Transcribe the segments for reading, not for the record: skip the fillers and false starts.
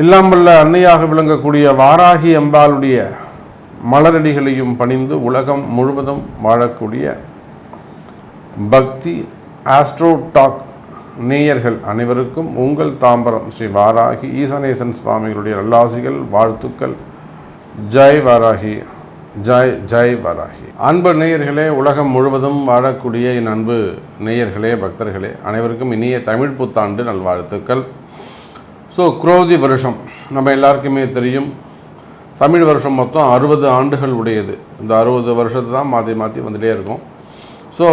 இல்லாமல்ல அன்னையாக விளங்கக்கூடிய வாராகி அம்பாளுடைய மலரடிகளையும் பணிந்து உலகம் முழுவதும் வாழக்கூடிய பக்தி ஆஸ்ட்ரோ டாக் நேயர்கள் அனைவருக்கும் உங்கள் தாம்பரம் ஸ்ரீ வாராகி ஈசனேசன் சுவாமிகளுடைய நல்லாசிகள், வாழ்த்துக்கள். ஜெய் வாராகி, ஜெய் ஜெய் வாராகி. அன்பு நேயர்களே, உலகம் முழுவதும் வாழக்கூடிய என் அன்பு நேயர்களே, பக்தர்களே அனைவருக்கும் இனிய தமிழ் புத்தாண்டு நல்வாழ்த்துக்கள். ஸோ குரோதி வருஷம் நம்ம எல்லாருக்குமே தெரியும். தமிழ் வருஷம் மொத்தம் 60 ஆண்டுகள் உடையது. இந்த 60 வருஷத்தை தான் மாற்றி மாற்றி வந்துகிட்டே இருக்கும். ஸோ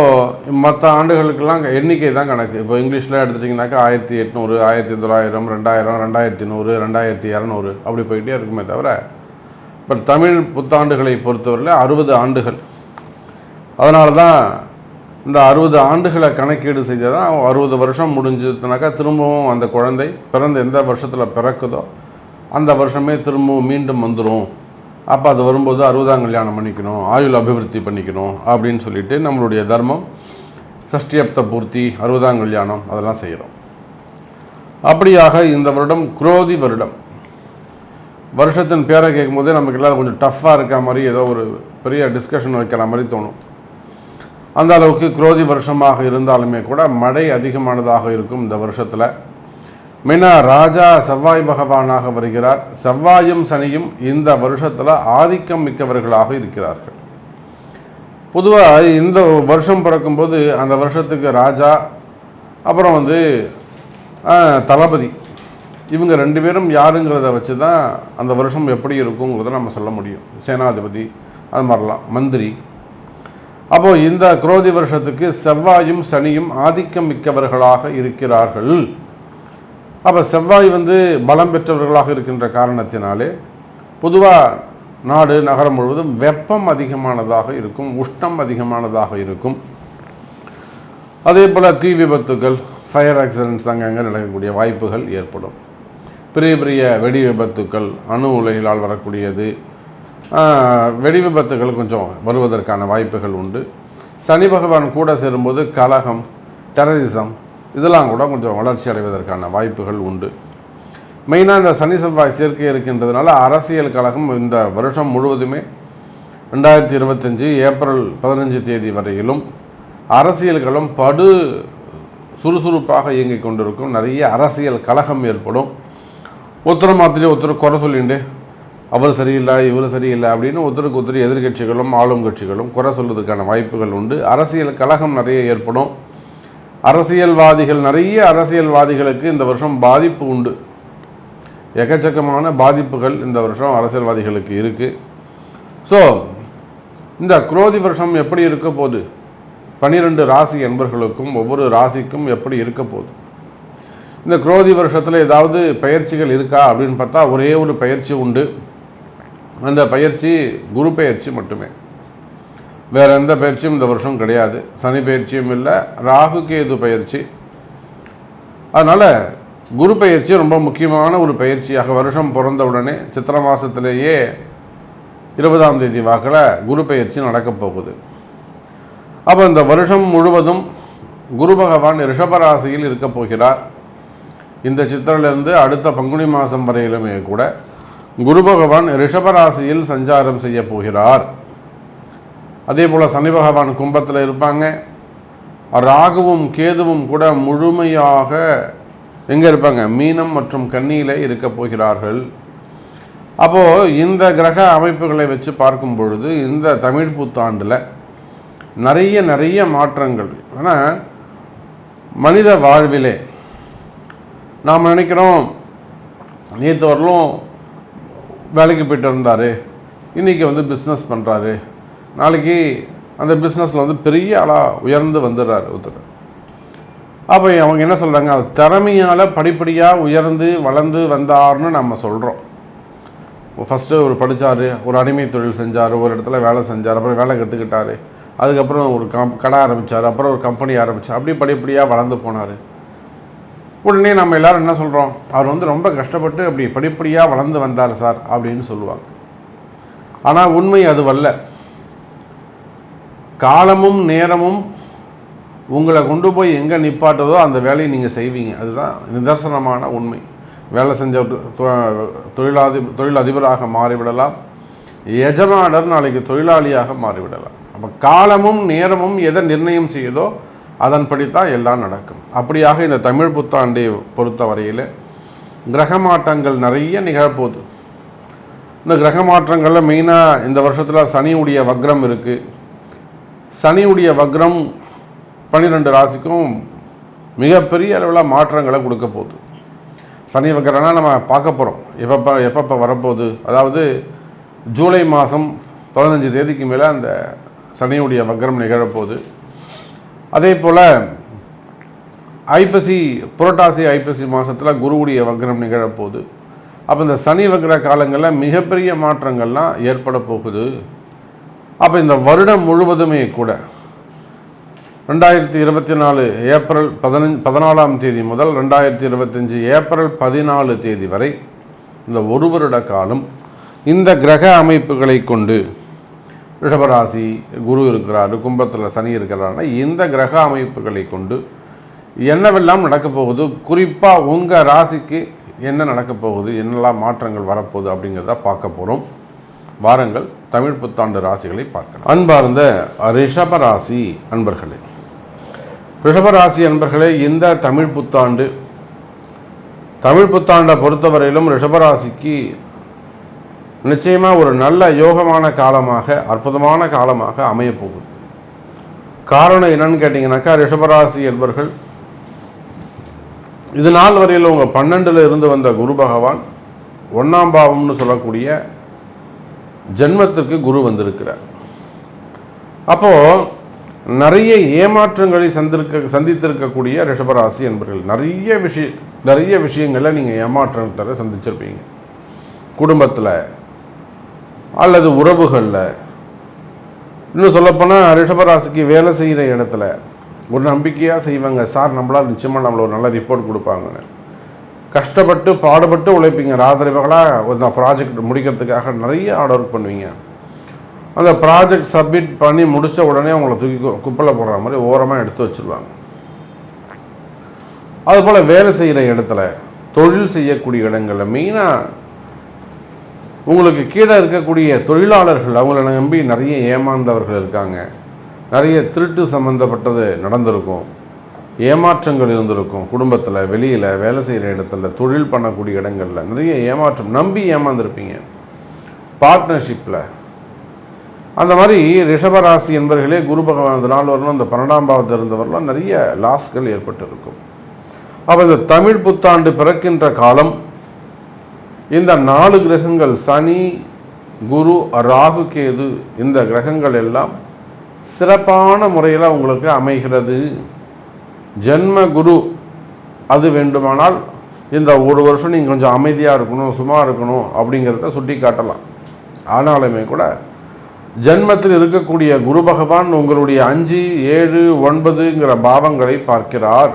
மற்ற ஆண்டுகளுக்கெல்லாம் எண்ணிக்கை தான் கணக்கு. இப்போ இங்கிலீஷில் எடுத்துட்டிங்கனாக்கா 1800, 1900, 2000, 2100, 2200 அப்படி போயிட்டே இருக்குமே தவிர, பட் தமிழ் புத்தாண்டுகளை பொறுத்தவரையில் 60 ஆண்டுகள். அதனால தான் இந்த 60 ஆண்டுகளை கணக்கீடு செய்தால் தான் 60 வருஷம் முடிஞ்சதுனாக்கா திரும்பவும் அந்த குழந்தை பிறந்த எந்த வருஷத்தில் பிறக்குதோ அந்த வருஷமே திரும்பவும் மீண்டும் வந்துடும். அப்போ அது வரும்போது 60ஆம் கல்யாணம் பண்ணிக்கணும், ஆயுள் அபிவிருத்தி பண்ணிக்கணும் அப்படின்னு சொல்லிட்டு நம்மளுடைய தர்மம் சஷ்டியப்த பூர்த்தி, 60ஆம் கல்யாணம் அதெல்லாம் செய்கிறோம். அப்படியாக இந்த வருடம் குரோதி வருடம். வருஷத்தின் பேரை கேட்கும்போதே நமக்கு எல்லாம் கொஞ்சம் டஃப்பாக இருக்க மாதிரி, ஏதோ ஒரு பெரிய டிஸ்கஷன் வைக்கிற மாதிரி தோணும். அந்த அளவுக்கு குரோதி வருஷமாக இருந்தாலுமே கூட மழை அதிகமானதாக இருக்கும் இந்த வருஷத்தில். மெயினாக ராஜா செவ்வாய் பகவானாக வருகிறார். செவ்வாயும் சனியும் இந்த வருஷத்தில் ஆதிக்கம் மிக்கவர்களாக இருக்கிறார்கள். பொதுவாக இந்த வருஷம் பிறக்கும்போது அந்த வருஷத்துக்கு ராஜா, அப்புறம் தளபதி, இவங்க 2 பேரும் யாருங்கிறத வச்சு தான் அந்த வருஷம் எப்படி இருக்குங்கிறத நம்ம சொல்ல முடியும். சேனாதிபதி அது மாதிரிலாம், மந்திரி. அப்போது இந்த குரோதி வருஷத்துக்கு செவ்வாயும் சனியும் ஆதிக்கம் மிக்கவர்களாக இருக்கிறார்கள். அப்போ செவ்வாய் பலம் பெற்றவர்களாக இருக்கின்ற காரணத்தினாலே பொதுவாக நாடு நகரம் முழுவதும் வெப்பம் அதிகமானதாக இருக்கும், உஷ்ணம் அதிகமானதாக இருக்கும். அதே போல் தீ விபத்துகள், ஃபயர் ஆக்சிடென்ட்ஸ் அங்கங்கே நடக்கக்கூடிய வாய்ப்புகள் ஏற்படும். பெரிய பெரிய வெடி விபத்துக்கள், அணு உலைகளால் வரக்கூடியது, வெடி விபத்துகள் கொஞ்சம் வருவதற்கான வாய்ப்புகள் உண்டு. சனி பகவான் கூட சேரும்போது கலகம், டெரரிசம் இதெல்லாம் கூட கொஞ்சம் வளர்ச்சி அடைவதற்கான வாய்ப்புகள் உண்டு. மெயினாக இந்த சனி செவ்வாய் சேர்க்கை இருக்கின்றதுனால அரசியல் கழகம் இந்த வருஷம் முழுவதுமே 2025 ஏப்ரல் 15 தேதி வரையிலும் அரசியல்களும் படு சுறுசுறுப்பாக இயங்கிக் கொண்டிருக்கும். நிறைய அரசியல் கழகம் ஏற்படும். ஒருத்தர் மாத்திரை ஒருத்தர் குறை சொல்லிண்டு, அவர் சரியில்லை இவர் சரியில்லை அப்படின்னு ஒருத்தருக்கு ஒருத்தர் எதிர்கட்சிகளும் ஆளும் கட்சிகளும் குறை சொல்வதற்கான வாய்ப்புகள் உண்டு. அரசியல் கழகம் நிறைய ஏற்படும். நிறைய அரசியல்வாதிகளுக்கு இந்த வருஷம் பாதிப்பு உண்டு. எக்கச்சக்கமான பாதிப்புகள் இந்த வருஷம் அரசியல்வாதிகளுக்கு இருக்குது. ஸோ இந்த குரோதி வருஷம் எப்படி இருக்க போகுது, 12 ராசி என்பர்களுக்கும் ஒவ்வொரு ராசிக்கும் எப்படி இருக்க போகுது, இந்த குரோதி வருஷத்தில் ஏதாவது பயிற்சிகள் இருக்கா அப்படின்னு பார்த்தா ஒரே ஒரு பயிற்சி உண்டு. அந்த பயிற்சி குரு பயிற்சி மட்டுமே. வேறு எந்த பயிற்சியும் இந்த வருஷம் கிடையாது. சனி பயிற்சியும் இல்லை, ராகு கேது பயிற்சி. அதனால் குரு பயிற்சி ரொம்ப முக்கியமான ஒரு பயிற்சியாக வருஷம் பிறந்த உடனே சித்திரை மாதத்திலேயே 20ஆம் தேதி வாக்கில் குரு பயிற்சி நடக்கப் போகுது. அப்போ இந்த வருஷம் முழுவதும் குரு பகவான் ரிஷபராசியில் இருக்க போகிறார். இந்த சித்திரையிலிருந்து அடுத்த பங்குனி மாதம் வரையிலுமே கூட குரு பகவான் ரிஷபராசியில் சஞ்சாரம் செய்ய போகிறார். அதே போல் சனி பகவான் கும்பத்தில் இருப்பாங்க. ராகுவும் கேதுவும் கூட முழுமையாக எங்கே இருப்பாங்க, மீனம் மற்றும் கன்னியில் இருக்க போகிறார்கள். அப்போது இந்த கிரக அமைப்புகளை வச்சு பார்க்கும் பொழுது இந்த தமிழ் புத்தாண்டில் நிறைய மாற்றங்கள். ஆனால் மனித வாழ்விலே நாம் நினைக்கிறோம், நேற்று வரலும் வேலைக்கு போய்ட்டு இருந்தார், இன்றைக்கி பிஸ்னஸ் பண்ணுறாரு, நாளைக்கு அந்த பிஸ்னஸில் பெரிய ஆளாக உயர்ந்து வந்துடுறாரு ஒருத்தர். அப்போ அவங்க என்ன சொல்கிறாங்க, அவர் திறமையால் படிப்படியாக உயர்ந்து வளர்ந்து வந்தார்னு நம்ம சொல்கிறோம். ஃபஸ்ட்டு ஒரு படித்தார், ஒரு அடிமை தொழில் செஞ்சார், ஒரு இடத்துல வேலை செஞ்சார், அப்புறம் வேலை கற்றுக்கிட்டார், அதுக்கப்புறம் ஒரு கடை ஆரம்பித்தார், அப்புறம் ஒரு கம்பெனி ஆரம்பித்தார், அப்படி படிப்படியாக வளர்ந்து போனார். உடனே நம்ம எல்லோரும் என்ன சொல்கிறோம், அவர் ரொம்ப கஷ்டப்பட்டு அப்படி படிப்படியாக வளர்ந்து வந்தார் சார் அப்படின்னு சொல்லுவாங்க. ஆனால் உண்மை அதுவல்ல. காலமும் நேரமும் உங்களை கொண்டு போய் எங்கே நிப்பாட்டுதோ அந்த வேலையை நீங்கள் செய்வீங்க. அதுதான் நிதர்சனமான உண்மை. வேலை செஞ்ச தொழில் அதிபராக மாறிவிடலாம். எஜமானர் நாளைக்கு தொழிலாளியாக மாறிவிடலாம். அப்போ காலமும் நேரமும் எதை நிர்ணயம் செய்யுதோ அதன்படித்தான் எல்லாம் நடக்கும். அப்படியாக இந்த தமிழ் புத்தாண்டை பொறுத்த வரையில் கிரக மாற்றங்கள் நிறைய நிகழப்போகுது. இந்த கிரக மாற்றங்களில் மெயினாக இந்த வருஷத்தில் சனியுடைய வக்ரம் இருக்குது. சனியுடைய வக்ரம் 12 ராசிக்கும் மிகப்பெரிய அளவில் மாற்றங்களை கொடுக்க போகுது. சனி வக்ரம்னா நம்ம பார்க்க போகிறோம் எப்பப்போ வரப்போகுது. அதாவது ஜூலை மாதம் 15 தேதிக்கு மேலே அந்த சனியுடைய வக்ரம் நிகழப்போகுது. அதே போல் புரட்டாசி ஐப்பசி மாதத்தில் குருவுடைய வக்ரம் நிகழப்போகுது. அப்போ இந்த சனி வக்ர காலங்களில் மிகப்பெரிய மாற்றங்கள்லாம் ஏற்பட போகுது. அப்போ இந்த வருடம் முழுவதுமே கூட 2024 ஏப்ரல் 14ஆம் தேதி முதல் 2025 ஏப்ரல் 14 தேதி வரை இந்த ஒரு வருட காலம் இந்த கிரக அமைப்புகளை கொண்டு ரிஷபராசி குரு இருக்கிறாரு, கும்பத்தில் சனி இருக்கிறாருன்னா இந்த கிரக அமைப்புகளை கொண்டு என்னவெல்லாம் நடக்கப் போகுது, குறிப்பாக உங்கள் ராசிக்கு என்ன நடக்கப் போகுது, என்னெல்லாம் மாற்றங்கள் வரப்போகுது அப்படிங்கிறத பார்க்க போகிறோம். வாரங்கள் தமிழ் புத்தாண்டு ராசிகளை பார்க்கலாம். அன்பார்ந்த ரிஷபராசி அன்பர்களே, ரிஷபராசி அன்பர்களே, இந்த தமிழ் புத்தாண்டை பொறுத்தவரையிலும் ரிஷபராசிக்கு நிச்சயமாக ஒரு நல்ல யோகமான காலமாக, அற்புதமான காலமாக அமையப்போகுது. காரணம் என்னன்னு கேட்டிங்கனாக்கா, ரிஷபராசி என்பர்கள் இது நாள் வரையில் உங்கள் 12ல் இருந்து வந்த குரு பகவான் 1ஆம் பாவம்னு சொல்லக்கூடிய ஜென்மத்திற்கு குரு வந்திருக்கிறார். அப்போது நிறைய ஏமாற்றங்களை சந்தித்திருக்கக்கூடிய ரிஷபராசி என்பர்கள் நிறைய விஷயங்களில் நீங்கள் ஏமாற்றத்தை சந்திச்சிருப்பீங்க. குடும்பத்தில் அல்லது உறவுகளில், இன்னும் சொல்லப்போனால் ரிஷபராசிக்கு வேலை செய்கிற இடத்துல ஒரு நம்பிக்கையாக செய்வாங்க. சார் நம்மளால் நிச்சயமாக நம்மளை ஒரு நல்ல ரிப்போர்ட் கொடுப்பாங்கன்னு கஷ்டப்பட்டு பாடுபட்டு உழைப்பீங்க. ராத்திரிபகலாக ஒரு ப்ராஜெக்ட் முடிக்கிறதுக்காக நிறைய ஹார்ட் ஒர்க் பண்ணுவீங்க. அந்த ப்ராஜெக்ட் சப்மிட் பண்ணி முடித்த உடனே அவங்கள தூக்கி குப்பையில் போடுற மாதிரி ஓரமாக எடுத்து வச்சுருவாங்க. அதுபோல் வேலை செய்கிற இடத்துல, தொழில் செய்யக்கூடிய இடங்களில், மெயினாக உங்களுக்கு கீழே இருக்கக்கூடிய தொழிலாளர்கள், அவங்கள நம்பி நிறைய ஏமாந்தவர்கள் இருக்காங்க. நிறைய திருட்டு சம்மந்தப்பட்டது நடந்திருக்கும், ஏமாற்றங்கள் இருந்திருக்கும். குடும்பத்தில், வெளியில், வேலை செய்கிற இடத்துல, தொழில் பண்ணக்கூடிய இடங்களில் நிறைய ஏமாற்றம், நம்பி ஏமாந்துருப்பீங்க. பார்ட்னர்ஷிப்பில் அந்த மாதிரி ரிஷபராசி என்பவர்களே குரு பகவான் நாள் வரணும், அந்த 12ஆம் பாவத்தில் இருந்தவரெலாம் நிறைய லாஸ்கள் ஏற்பட்டிருக்கும். அப்போ இந்த தமிழ் புத்தாண்டு பிறக்கின்ற காலம் இந்த 4 கிரகங்கள், சனி, குரு, ராகு, கேது, இந்த கிரகங்கள் எல்லாம் சிறப்பான முறையில் உங்களுக்கு அமைகிறது. ஜென்ம குரு அது வேண்டுமானால் இந்த ஒரு வருஷம் நீங்கள் கொஞ்சம் அமைதியாக இருக்கணும், சும்மா இருக்கணும் அப்படிங்கிறத சுட்டி காட்டலாம். ஆனாலுமே கூட ஜென்மத்தில் இருக்கக்கூடிய குரு பகவான் உங்களுடைய 5, 7, 9ங்கிற பாவங்களை பார்க்கிறார்.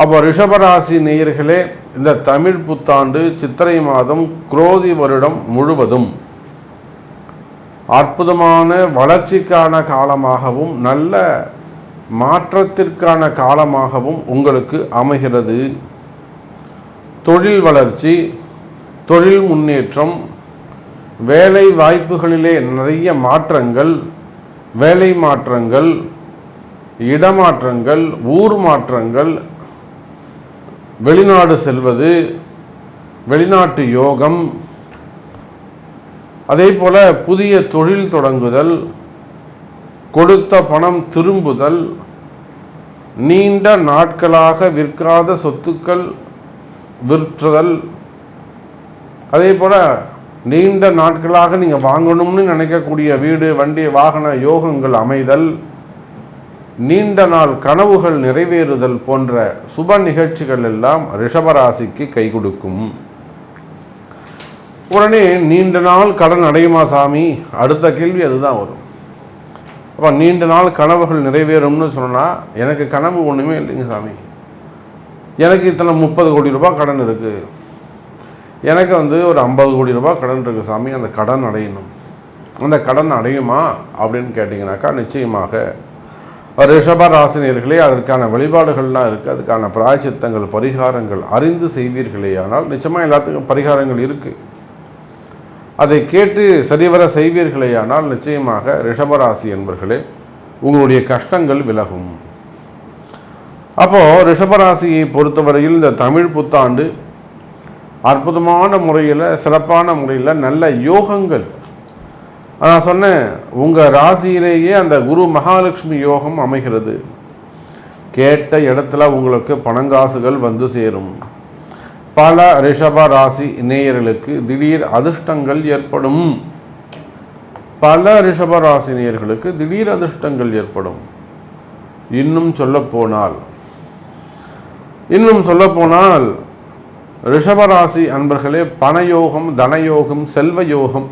அப்போ ரிஷபராசி நேயர்களே, இந்த தமிழ் புத்தாண்டு சித்திரை மாதம் குரோதி வருடம் முழுவதும் அற்புதமான வளர்ச்சிக்கான காலமாகவும் நல்ல மாற்றத்திற்கான காலமாகவும் உங்களுக்கு அமைகிறது. தொழில் வளர்ச்சி, தொழில் முன்னேற்றம், வேலை வாய்ப்புகளிலே நிறைய மாற்றங்கள், வேலை மாற்றங்கள், இடமாற்றங்கள், ஊர் மாற்றங்கள், வெளிநாடு செல்வது, வெளிநாட்டு யோகம், அதே போல புதிய தொழில் தொடங்குதல், கொடுத்த பணம் திரும்புதல், நீண்ட நாட்களாக விற்காத சொத்துக்கள் விற்றுதல், அதே போல நீண்ட நாட்களாக நீங்கள் வாங்கணும்னு நினைக்கக்கூடிய வீடு, வண்டி, வாகன யோகங்கள் அமைதல், நீண்ட நாள் கனவுகள் நிறைவேறுதல் போன்ற சுப நிகழ்ச்சிகள் எல்லாம் ரிஷபராசிக்கு கை கொடுக்கும். உடனே நீண்ட நாள் கடன் அடையுமா சாமி? அடுத்த கேள்வி அதுதான் வரும். அப்போ நீண்ட நாள் கனவுகள் நிறைவேறும்னு சொன்னால், எனக்கு கனவு ஒன்றுமே இல்லைங்க சாமி, எனக்கு இத்தனை 30 கோடி ரூபாய் கடன் இருக்குது, எனக்கு ஒரு 50 கோடி ரூபாய் கடன் இருக்குது சாமி, அந்த கடன் அடையணும். அந்த கடன் அடையுமா அப்படின்னு கேட்டிங்கனாக்கா, நிச்சயமாக ரிஷப ராசினியர்களே அதற்கான வழிபாடுகள்லாம் இருக்குது, அதுக்கான பிராயச்சித்தங்கள் பரிகாரங்கள் அறிந்து செய்வீர்களே. ஆனால் நிச்சயமாக எல்லாத்துக்கும் பரிகாரங்கள் இருக்குது. அதை கேட்டு சரிவர செய்வீர்களே ஆனால் நிச்சயமாக ரிஷபராசி என்பர்களே உங்களுடைய கஷ்டங்கள் விலகும். அப்போது ரிஷபராசியை பொறுத்தவரையில் இந்த தமிழ் புத்தாண்டு அற்புதமான முறையில் சிறப்பான முறையில் நல்ல யோகங்கள். நான் சொன்னேன், உங்கள் ராசியிலேயே அந்த குரு மகாலட்சுமி யோகம் அமைகிறது. கேட்ட இடத்துல உங்களுக்கு பணங்காசுகள் வந்து சேரும். பல ரிஷப ராசி நேயர்களுக்கு திடீர் அதிர்ஷ்டங்கள் ஏற்படும். பல ரிஷப ராசி நேயர்களுக்கு திடீர் அதிர்ஷ்டங்கள் ஏற்படும். இன்னும் சொல்லப்போனால் ரிஷபராசி அன்பர்களே பணயோகம், தனயோகம், செல்வ யோகம்,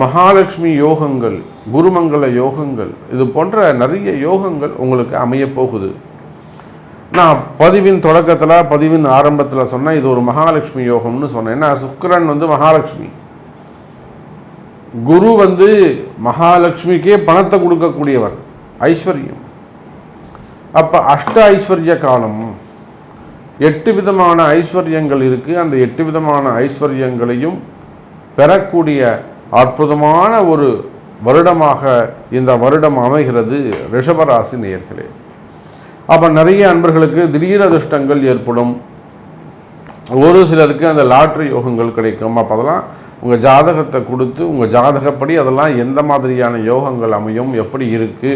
மகாலட்சுமி யோகங்கள், குருமங்கள யோகங்கள், இது போன்ற நிறைய யோகங்கள் உங்களுக்கு அமையப்போகுது. நான் பதிவின் தொடக்கத்தில் பதிவின் ஆரம்பத்தில் சொன்னேன் இது ஒரு மகாலட்சுமி யோகம்னு சொன்னேன். ஏன்னா சுக்கிரன் மகாலட்சுமி, குரு மகாலட்சுமிக்கே பணத்தை கொடுக்கக்கூடியவர், ஐஸ்வர்யம். அப்போ அஷ்ட ஐஸ்வர்ய காலம், 8 விதமான ஐஸ்வர்யங்கள் இருக்குது. அந்த 8 விதமான ஐஸ்வர்யங்களையும் பெறக்கூடிய அற்புதமான ஒரு வருடமாக இந்த வருடம் அமைகிறது ரிஷபராசி நேயர்களே. அப்போ நிறைய அன்பர்களுக்கு திடீர் அதிர்ஷ்டங்கள் ஏற்படும். ஒரு சிலருக்கு அந்த லாட்ரி யோகங்கள் கிடைக்கும். அப்போ அதெல்லாம் உங்கள் ஜாதகத்தை கொடுத்து உங்கள் ஜாதகப்படி அதெல்லாம் எந்த மாதிரியான யோகங்கள் அமையும், எப்படி இருக்குது,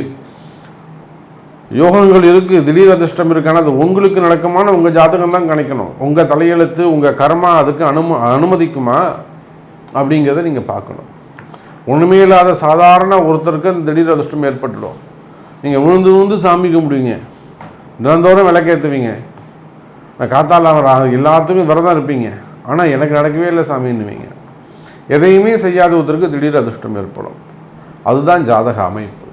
யோகங்கள் இருக்குது, திடீர் அதிர்ஷ்டம் இருக்கான அது உங்களுக்கு நடக்குமான உங்கள் ஜாதகம் தான் கணிக்கணும். உங்கள் தலையெழுத்து உங்கள் கர்மா அதுக்கு அனுமதிக்குமா அப்படிங்கிறத நீங்கள் பார்க்கணும். ஒன்றுமே இல்லாத சாதாரண ஒருத்தருக்கு அந்த திடீர் அதிர்ஷ்டம் ஏற்பட்டுடும். நீங்கள் விழுந்து சாமி கும்பிடுவீங்க, தினந்தோறும் விளக்கேற்றுவீங்க, நான் காத்தால் எல்லாத்துக்கும் விரதம் இருப்பீங்க, ஆனால் எனக்கு நடக்கவே இல்லை சாமின்னுவீங்க. எதையுமே செய்யாத ஒருத்தருக்கு திடீர் அதிர்ஷ்டம் ஏற்படும். அதுதான் ஜாதக அமைப்பு.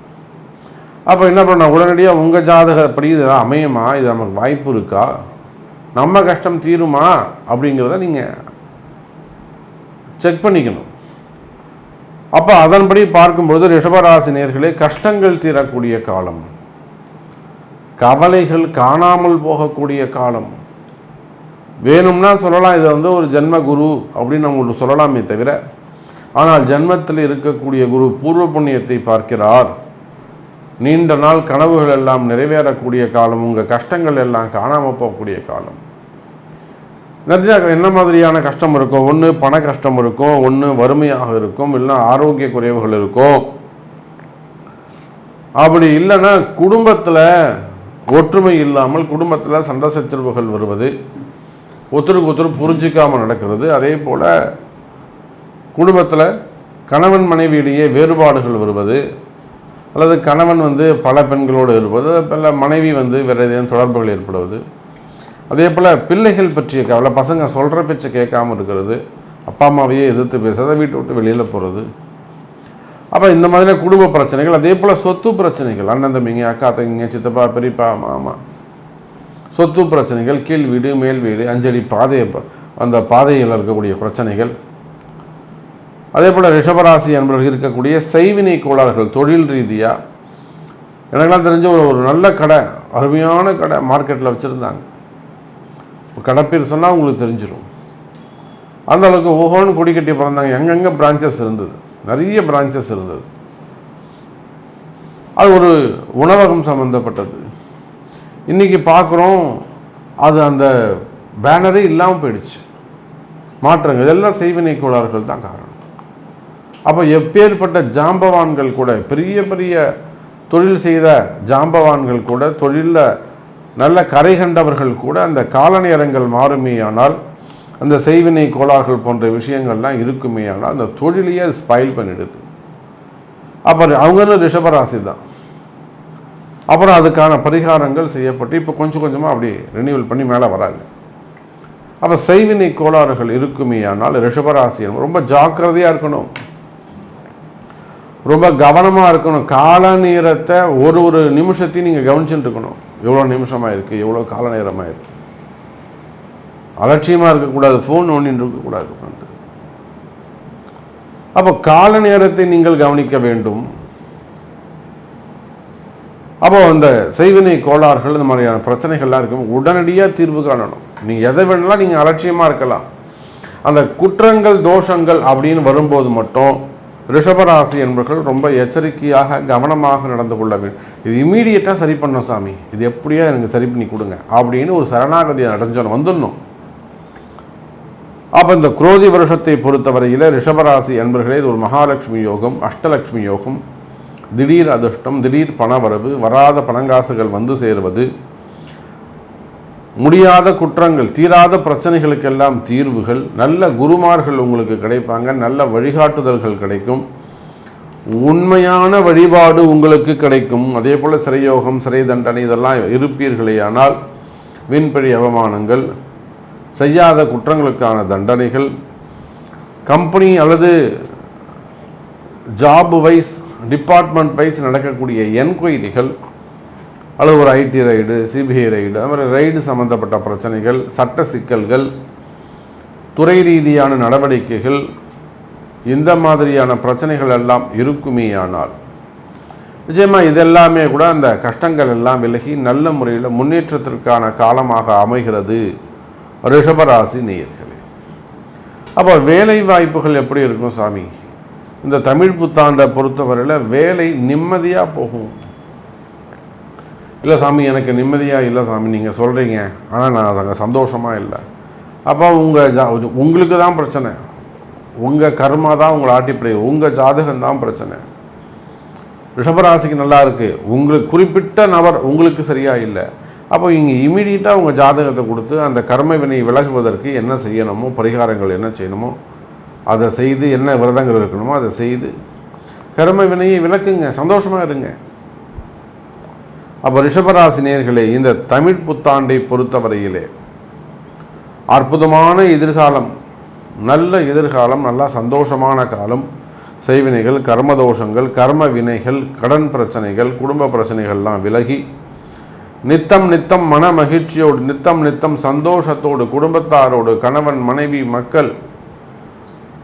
அப்போ என்ன பண்ண, உடனடியாக உங்கள் ஜாதகப்படி இதெல்லாம் அமையுமா, இது நமக்கு வாய்ப்பு இருக்கா, நம்ம கஷ்டம் தீருமா அப்படிங்கிறத நீங்கள் செக் பண்ணிக்கணும். அப்போ அதன்படி பார்க்கும்பொழுது ரிஷபராசி நேயர்களே கஷ்டங்கள் தீரக்கூடிய காலம், கவலைகள் காணாமல் போகக்கூடிய காலம். வேணும்னா சொல்லலாம் இது ஒரு ஜென்ம குரு அப்படின்னு நம்மளுக்கு சொல்லலாமே தவிர, ஆனால் ஜென்மத்தில் இருக்கக்கூடிய குரு பூர்வ புண்ணியத்தை பார்க்கிறார். நீண்ட நாள் கனவுகள் எல்லாம் நிறைவேறக்கூடிய காலம், உங்கள் கஷ்டங்கள் எல்லாம் காணாமல் போகக்கூடிய காலம். நிறைய என்ன மாதிரியான கஷ்டம் இருக்கும், ஒன்று பண கஷ்டம் இருக்கும், ஒன்று வறுமையாக இருக்கும், இல்லைன்னா ஆரோக்கிய குறைவுகள் இருக்கும். அப்படி இல்லைன்னா குடும்பத்தில் ஒற்றுமை இல்லாமல் குடும்பத்தில் சண்டை சச்சரவுகள் வருவது, ஒருத்தருக்கு ஒருத்தர் புரிஞ்சிக்காமல் நடக்கிறது. அதே போல் குடும்பத்தில் கணவன் மனைவியிடையே வேறுபாடுகள் வருவது, அல்லது கணவன் பல பெண்களோடு இருப்பது, பல மனைவி வேறு ஏதேனும் தொடர்புகள் ஏற்படுவது. அதே போல் பிள்ளைகள் பற்றிய கவலை, பசங்க சொல்கிற பேச்சை கேட்காமல் இருக்கிறது, அப்பா அம்மாவையே எதிர்த்து பேசுறதை, வீட்டை விட்டு வெளியில் போகிறது. அப்போ இந்த மாதிரி குடும்ப பிரச்சனைகள். அதே போல் சொத்து பிரச்சனைகள், அண்ணன் தம்பிங்க, அக்கா தங்கிங்க, சித்தப்பா பெரியப்பா மாமா, சொத்து பிரச்சனைகள், கீழ் வீடு மேல் வீடு, 5 அடி பாதை, அந்த பாதையில் இருக்கக்கூடிய பிரச்சனைகள். அதே போல் ரிஷபராசி என்பவர்கள் இருக்கக்கூடிய செய்வினை கோளாறுகள், தொழில் ரீதியாக. எனக்கெல்லாம் தெரிஞ்ச ஒரு நல்ல கடை, அருமையான கடை மார்க்கெட்டில் வச்சுருந்தாங்க. இப்போ கடை பேர் சொன்னால் உங்களுக்கு தெரிஞ்சிடும். அந்த அளவுக்கு ஓஹோன்னு கொடி கட்டி பிறந்தாங்க. எங்கெங்கே பிரான்ச்சஸ் இருந்தது, நிறைய பிரான்ச்சஸ் இருந்தது. அது ஒரு உணவகம் சம்மந்தப்பட்டது. இன்றைக்கி பார்க்குறோம் அது அந்த பேனரே இல்லாமல் போயிடுச்சு. மாற்றங்கள் இதெல்லாம் செய்வினை கோளாறுகள் தான் காரணம். அப்போ எப்பேற்பட்ட ஜாம்பவான்கள் கூட, பெரிய பெரிய தொழில் செய்த ஜாம்பவான்கள் கூட, தொழிலில் நல்ல கரை கண்டவர்கள் கூட அந்த கால நேரங்கள் மாறுமே ஆனால், அந்த செய்வினை கோளாறுகள் போன்ற விஷயங்கள்லாம் இருக்குமே ஆனால் அந்த தொழிலையே ஸ்பாயில் பண்ணிடுது. அப்புறம் அவங்க ரிஷபராசி தான். அப்புறம் அதுக்கான பரிகாரங்கள் செய்யப்பட்டு இப்போ கொஞ்சம் கொஞ்சமாக அப்படி ரினியூவல் பண்ணி மேலே வராங்க. அப்போ செய்வினை கோளாறுகள் இருக்குமே ஆனால் ரிஷபராசி ரொம்ப ஜாக்கிரதையாக இருக்கணும், ரொம்ப கவனமாக இருக்கணும். கால நேரத்தை ஒரு நிமிஷத்தையும் நீங்கள் கவனிச்சுட்டு இருக்கணும். எவ்வளோ நிமிஷமாக இருக்குது, எவ்வளோ கால நேரமாக இருக்குது. அலட்சியமாக இருக்கக்கூடாது, ஃபோன் ஒன்றின்னு இருக்கக்கூடாது. அப்போ கால நேரத்தை நீங்கள் கவனிக்க வேண்டும். அப்போது இந்த செய்வினை கோளாறுகள் இந்த மாதிரியான பிரச்சனைகள்லாம் இருக்கும், உடனடியாக தீர்வு காணணும். நீங்கள் எதை வேணாலும் நீங்கள் அலட்சியமாக இருக்கலாம். அந்த குற்றங்கள் தோஷங்கள் அப்படின்னு வரும்போது மட்டும் ரிஷபராசி என்பவர்கள் ரொம்ப எச்சரிக்கையாக கவனமாக நடந்து கொள்ள வேண்டும். இது இமீடியட்டாக சரி பண்ணணும் சாமி, இது எப்படியா எனக்கு சரி பண்ணி கொடுங்க அப்படின்னு ஒரு சரணாகதி அடைஞ்சோம் வந்துடணும். அப்போ இந்த குரோதி வருஷத்தை பொறுத்தவரையில் ரிஷபராசி என்பவர்களே இது ஒரு மகாலட்சுமி யோகம், அஷ்டலட்சுமி யோகம், திடீர் அதிர்ஷ்டம், திடீர் பணவரவு, வராத பணங்காசுகள் வந்து சேருவது, முடியாத குற்றங்கள், தீராத பிரச்சனைகளுக்கெல்லாம் தீர்வுகள், நல்ல குருமார்கள் உங்களுக்கு கிடைப்பாங்க, நல்ல வழிகாட்டுதல்கள் கிடைக்கும், உண்மையான வழிபாடு உங்களுக்கு கிடைக்கும். அதே போல் சிறையோகம், சிறை தண்டனை இதெல்லாம் இருப்பீர்களே ஆனால் வீண்பழி அவமானங்கள், செய்யாத குற்றங்களுக்கான தண்டனைகள், கம்பெனி அல்லது ஜாப் வைஸ் டிபார்ட்மெண்ட் வைஸ் நடக்கக்கூடிய என்கொயரிகள் அல்லது ஒரு ஐடி ரைடு, சிபிஐ ரைடு, அது மாதிரி ரைடு சம்மந்தப்பட்ட பிரச்சனைகள், சட்ட சிக்கல்கள், துறை ரீதியான நடவடிக்கைகள், இந்த மாதிரியான பிரச்சனைகள் எல்லாம் இருக்குமேயானால் நிச்சயமாக இதெல்லாமே கூட அந்த கஷ்டங்கள் எல்லாம் விலகி நல்ல முறையில் முன்னேற்றத்திற்கான காலமாக அமைகிறது ரிஷபராசி நேயர்களே. அப்போ வேலை வாய்ப்புகள் எப்படி இருக்கும் சாமி? இந்த தமிழ் புத்தாண்டை பொறுத்தவரையில் வேலை நிம்மதியாக போகும். இல்லை சாமி எனக்கு நிம்மதியாக இல்லை சாமி நீங்கள் சொல்கிறீங்க, ஆனால் நான் அங்கே சந்தோஷமாக இல்லை. அப்போ உங்களுக்கு தான் பிரச்சனை, உங்கள் கர்மா தான் உங்களை ஆட்டிப்படை, உங்கள் ஜாதகம் தான் பிரச்சனை. ரிஷபராசிக்கு நல்லா இருக்குது, உங்களுக்கு குறிப்பிட்ட நபர் உங்களுக்கு சரியாக இல்லை. அப்போ இங்கே இமீடியட்டாக உங்கள் ஜாதகத்தை கொடுத்து அந்த கர்ம வினை விலகுவதற்கு என்ன செய்யணுமோ, பரிகாரங்கள் என்ன செய்யணுமோ அதை செய்து, என்ன விரதங்கள் இருக்கணுமோ அதை செய்து கர்ம வினையை விலக்குங்க, சந்தோஷமாக இருங்க. அப்போ ரிஷபராசி நேயர்களே, இந்த தமிழ் புத்தாண்டை பொறுத்தவரையிலே அற்புதமான எதிர்காலம், நல்ல எதிர்காலம், நல்லா சந்தோஷமான காலம். செய்வினைகள், கர்மதோஷங்கள், கர்ம வினைகள், கடன் பிரச்சனைகள், குடும்ப பிரச்சனைகள்லாம் விலகி நித்தம் நித்தம் மன மகிழ்ச்சியோடு, நித்தம் நித்தம் சந்தோஷத்தோடு, குடும்பத்தாரோடு, கணவன் மனைவி மக்கள்,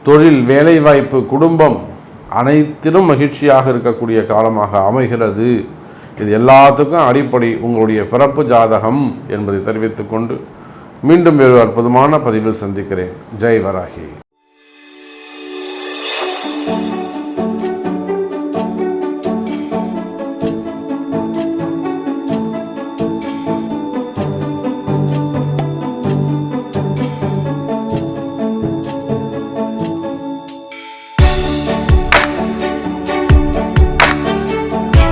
தொழில், வேலைவாய்ப்பு, குடும்பம் அனைத்திலும் மகிழ்ச்சியாக இருக்கக்கூடிய காலமாக அமைகிறது. இது எல்லாத்துக்கும் அடிப்படை உங்களுடைய பிறப்பு ஜாதகம் என்பதை தெரிவித்துக்கொண்டு மீண்டும் வேறு அற்புதமான பதிவில் சந்திக்கிறேன். ஜெய் வராகி.